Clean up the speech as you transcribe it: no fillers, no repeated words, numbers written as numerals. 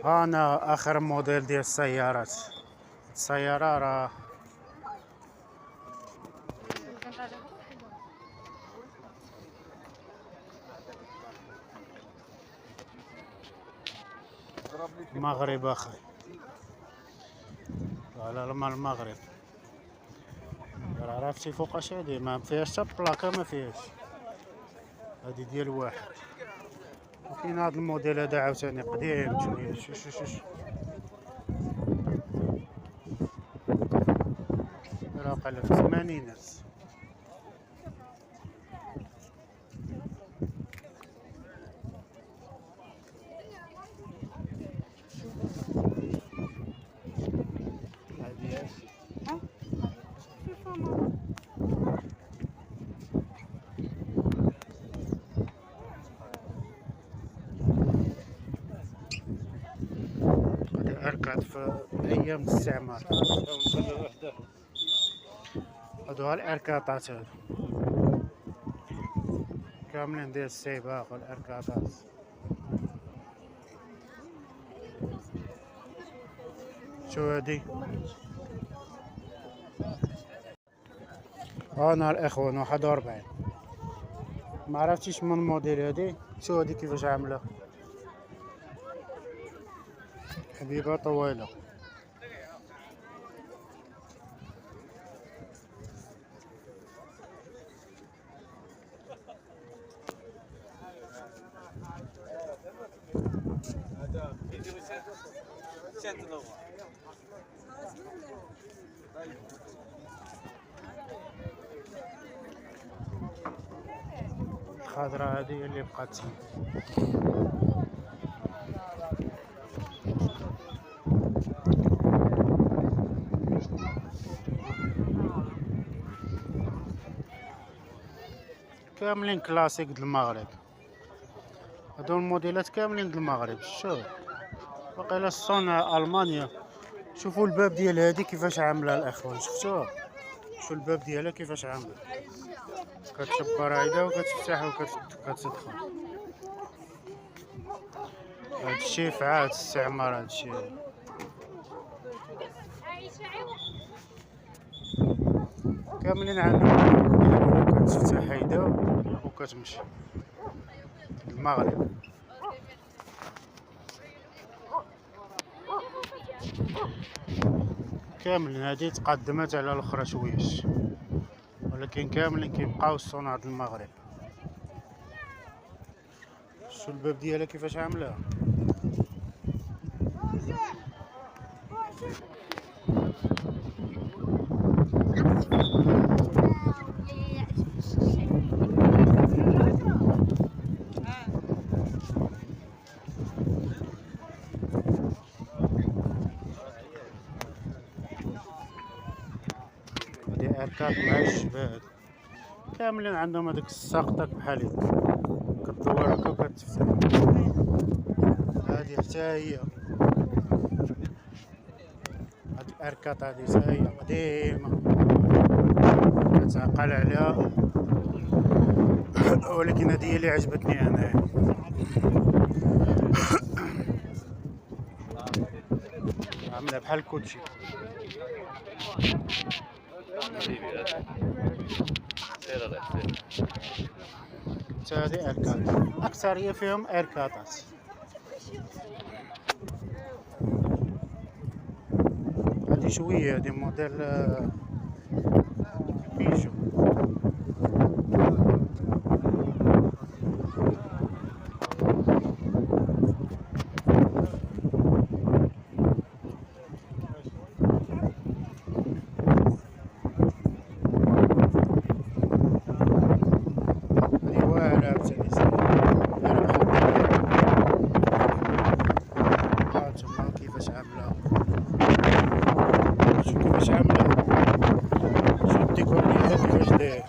أنا آخر موديل ديال السيارات. السيارة راه المغرب أخي، على المغرب. عرفتي فوقاش هادي ما فيهاش حتى بلاكا، ما فيهاش. هادي ديال واحد. وكاين هاد الموديل هذا عاوتاني قديم شويه. شوف راه قال في الثمانينات. هادي أركض في أيام الاستعمار. هادو الأركاطات، هادو كاملين ديال السباق والأركاطات. شو هادي؟ أنا الإخوان 41. ما عرفتيش من الموديل هادي. شو هادي كيفاش عاملة، حبيبة طويلة. الخضراء هذه هي اللي بقات. كاملين كلاسيك د المغرب. هادو الموديلات كاملين د المغرب. شوف وقيلا الصنع ألمانيا. شوفوا الباب ديال هادي كيفاش عامله الاخوان. شفتوها؟ شوف الباب ديالها كيفاش عامله. كتشبر هيدا وكتفتح وكتدخل. هادشي في عهد الاستعمار. هادشي كاملين عندنا كتفتح هيدا وكتمشي. المغرب كاملين هادي تقدمت على الاخرى شويش، ولكن كاملين كيبقاو الصنع د المغرب. شو الباب ديالها كيفاش عامله. هادي اركاد مع الشباب كاملين عندهم هاديك الساقطة بحال هكا كدور هكا وكتفتح. هادي حتى هي هاد الاركاد هادي حتى هي قديمة كتعقل عليها، ولكن هادي هي اللي عجبتني انايا. عاملة بحال الكوتشي. حتى هادي اركاد، اكثرية فيهم اركادات. هادي شوية هادي موديل بيجو. كيفاش عاملة، شوف كيفاش عاملة، شوف الديكور ديالها كيفاش داير.